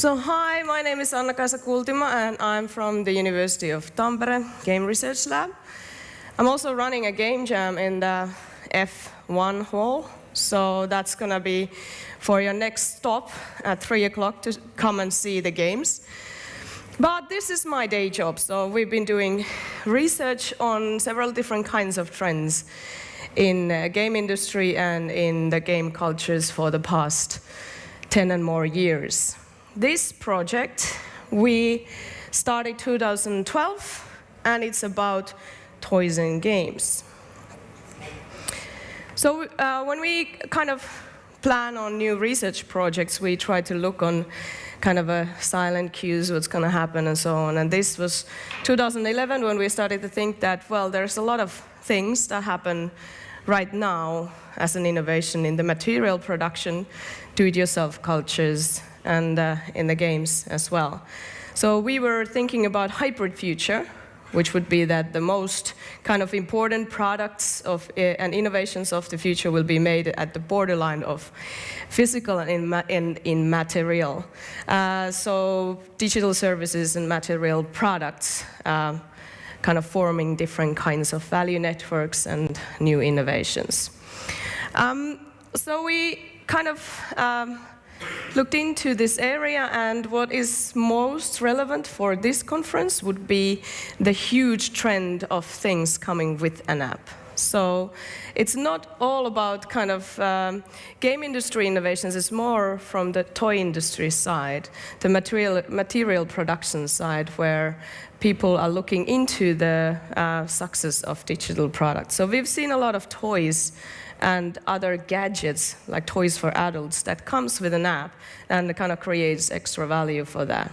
So hi, my name is Annakaisa Kultima and I'm from the University of Tampere Game Research Lab. I'm also running a game jam in the F1 hall, so that's gonna be for your next stop at 3 o'clock to come and see the games. But this is my day job, so we've been doing research on several different kinds of trends in the game industry and in the game cultures for the past 10 and more years. This project we started 2012, and it's about toys and games. So when we kind of plan on new research projects, we try to look on kind of a silent cues, what's going to happen and so on. And this was 2011 when we started to think that, well, there's a lot of things that happen right now as an innovation in the material production, do-it-yourself cultures, and in the games as well. So we were thinking about hybrid future, which would be that the most kind of important products of and innovations of the future will be made at the borderline of physical and in material. So digital services and material products kind of forming different kinds of value networks and new innovations. So we kind of looked into this area, and what is most relevant for this conference would be the huge trend of things coming with an app. So it's not all about kind of game industry innovations, it's more from the toy industry side, the material production side, where people are looking into the success of digital products. So we've seen a lot of toys and other gadgets, like toys for adults, that comes with an app and kind of creates extra value for that.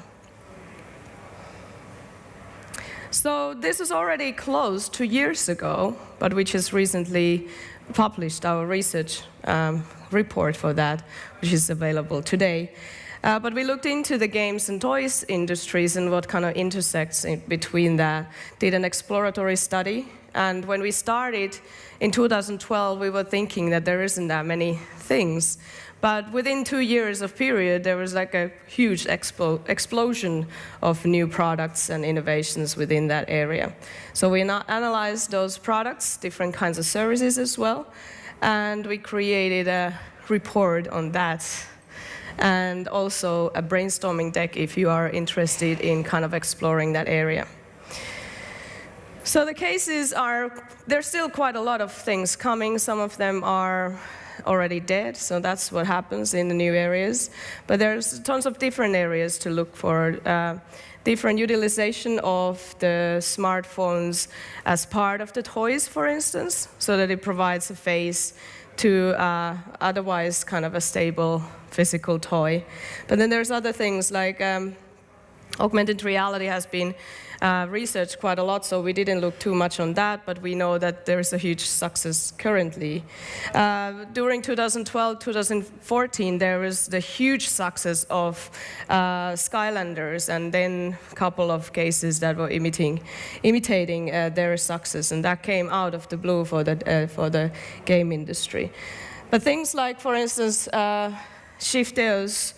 So this was already closed 2 years ago, but we just recently published our research report for that, which is available today. But we looked into the games and toys industries and what kind of intersects in between that, did an exploratory study. And when we started in 2012, we were thinking that there isn't that many things. But within 2 years of period, there was like a huge explosion of new products and innovations within that area. So we analyzed those products, different kinds of services as well, and we created a report on that, and also a brainstorming deck if you are interested in kind of exploring that area. So the cases are, there's still quite a lot of things coming. Some of them are already dead, so that's what happens in the new areas. But there's tons of different areas to look for. Different utilization of the smartphones as part of the toys, for instance, so that it provides a face to otherwise kind of a stable physical toy. But then there's other things like augmented reality has been researched quite a lot, so we didn't look too much on that, but we know that there's a huge success currently. During 2012, 2014, there was the huge success of Skylanders, and then a couple of cases that were imitating their success, and that came out of the blue for the game industry. But things like, for instance, Shifteo's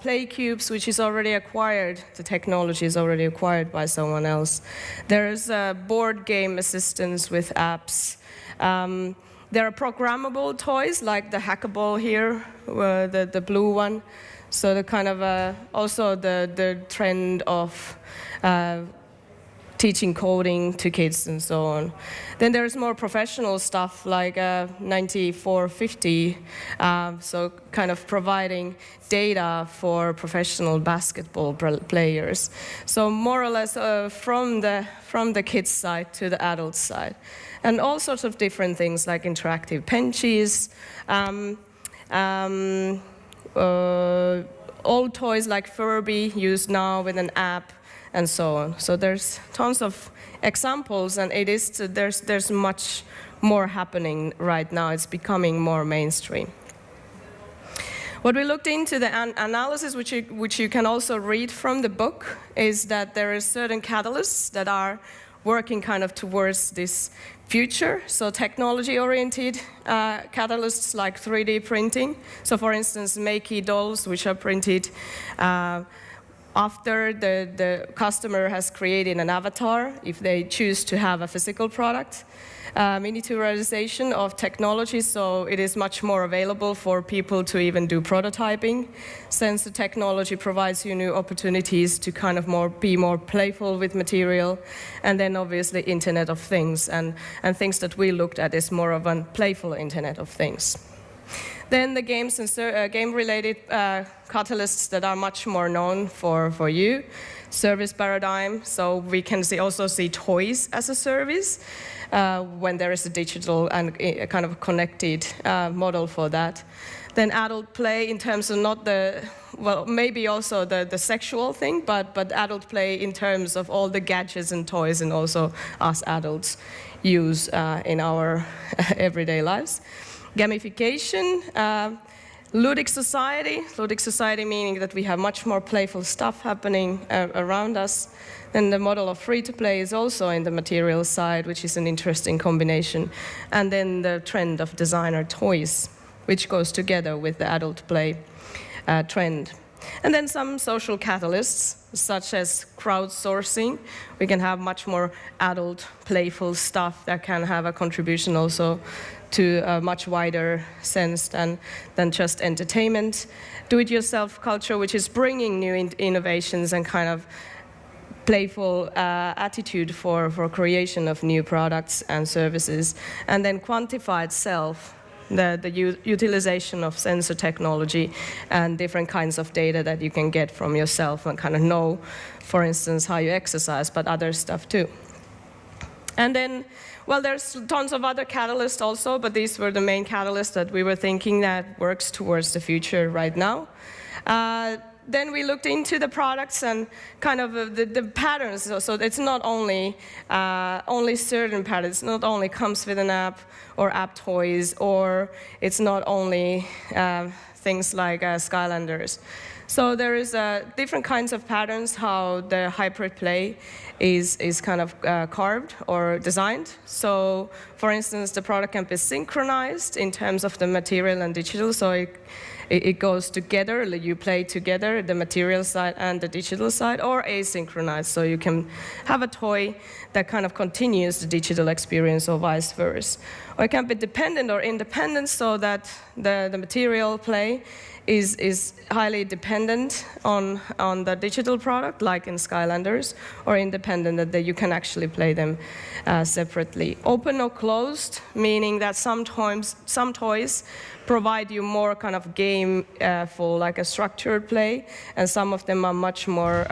Play Cubes, which is already acquired, the technology is already acquired by someone else. There's board game assistance with apps. There are programmable toys like the Hackable here, the blue one. So the kind of also the trend of teaching coding to kids and so on. Then there's more professional stuff like 9450, so kind of providing data for professional basketball players. So more or less from the kids' side to the adult side. And all sorts of different things like interactive benches, old toys like Furby used now with an app, and so on. So there's tons of examples, and there's much more happening right now. It's becoming more mainstream. What we looked into the analysis, which you can also read from the book, is that there are certain catalysts that are working kind of towards this future. So technology-oriented catalysts like 3D printing. So for instance, Makey dolls, which are printed after the customer has created an avatar, if they choose to have a physical product. Miniaturization of technology, so it is much more available for people to even do prototyping. Sensor technology provides you new opportunities to kind of be more playful with material. And then obviously Internet of Things, and things that we looked at is more of a playful Internet of Things. Then the games and game-related catalysts that are much more known for you. Service paradigm, so we can also see toys as a service when there is a digital and a kind of connected model for that. Then adult play in terms of not maybe also the sexual thing, but adult play in terms of all the gadgets and toys and also us adults use in our everyday lives. Gamification, ludic society meaning that we have much more playful stuff happening around us. Then the model of free-to-play is also in the material side, which is an interesting combination. And then the trend of designer toys, which goes together with the adult play trend. And then some social catalysts, such as crowdsourcing. We can have much more adult, playful stuff that can have a contribution also to a much wider sense than just entertainment. Do-it-yourself culture, which is bringing new innovations and kind of playful attitude for creation of new products and services. And then quantified self, the utilization of sensor technology and different kinds of data that you can get from yourself and kind of know, for instance, how you exercise, but other stuff too. And then, well, there's tons of other catalysts also, but these were the main catalysts that we were thinking that works towards the future right now. Then we looked into the products and kind of the patterns. So it's not only certain patterns. It not only comes with an app or app toys, or it's not only things like Skylanders. So there is different kinds of patterns how the hybrid play is kind of carved or designed. So, for instance, the product can be synchronized in terms of the material and digital. So it goes together, you play together, the material side and the digital side, or asynchronized. So you can have a toy that kind of continues the digital experience or vice versa. Or it can be dependent or independent, so that the material play is highly dependent on the digital product, like in Skylanders, or independent, that you can actually play them separately. Open or closed, meaning that some toys provide you more kind of game for like a structured play, and some of them are much more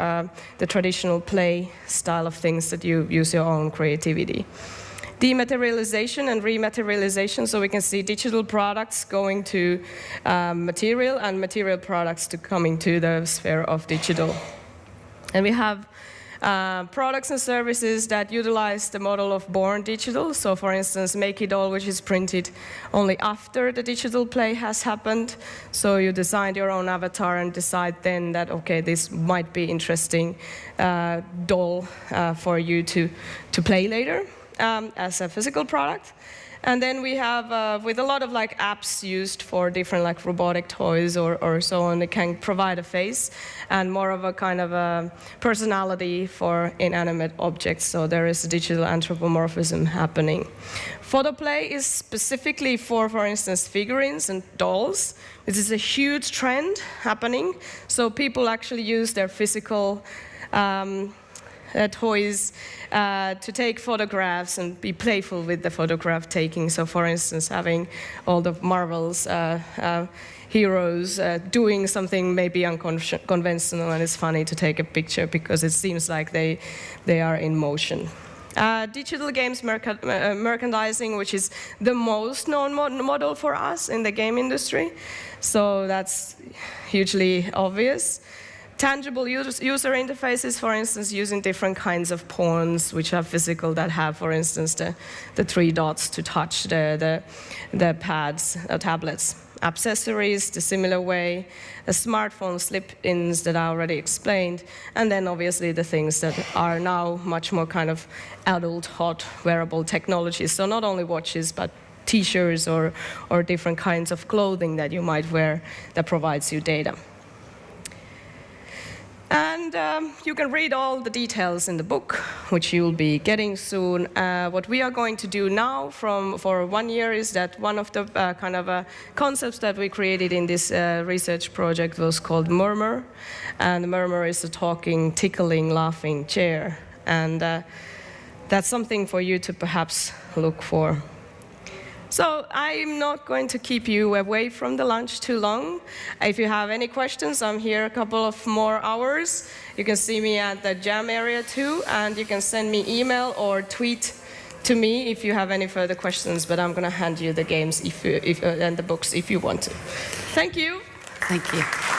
the traditional play style of things that you use your own creativity. Dematerialization and rematerialization, so we can see digital products going to material and material products to coming to the sphere of digital. And we have products and services that utilize the model of born digital. So for instance, Makey doll, which is printed only after the digital play has happened. So you design your own avatar and decide then that, okay, this might be interesting doll for you to play later. As a physical product. And then we have, with a lot of like apps used for different like robotic toys or so on, it can provide a face and more of a kind of a personality for inanimate objects. So there is a digital anthropomorphism happening. Photoplay is specifically for instance, figurines and dolls. This is a huge trend happening. So people actually use their physical toys to take photographs and be playful with the photograph taking. So for instance, having all the Marvel's heroes doing something maybe unconventional, and it's funny to take a picture because it seems like they are in motion. Digital games merchandising, which is the most known model for us in the game industry. So that's hugely obvious. Tangible user interfaces, for instance, using different kinds of pawns, which are physical, that have, for instance, the 3 dots to touch the pads, tablets. accessories the similar way, the smartphone slip-ins that I already explained, and then obviously the things that are now much more kind of adult, hot, wearable technologies. So not only watches, but t-shirts or different kinds of clothing that you might wear that provides you data. And you can read all the details in the book, which you'll be getting soon. What we are going to do now for 1 year is that one of the kind of concepts that we created in this research project was called Murmur. And Murmur is a talking, tickling, laughing chair. And that's something for you to perhaps look for. So I'm not going to keep you away from the lunch too long. If you have any questions, I'm here a couple of more hours. You can see me at the jam area too, and you can send me email or tweet to me if you have any further questions, but I'm going to hand you the games and the books if you want to. Thank you. Thank you.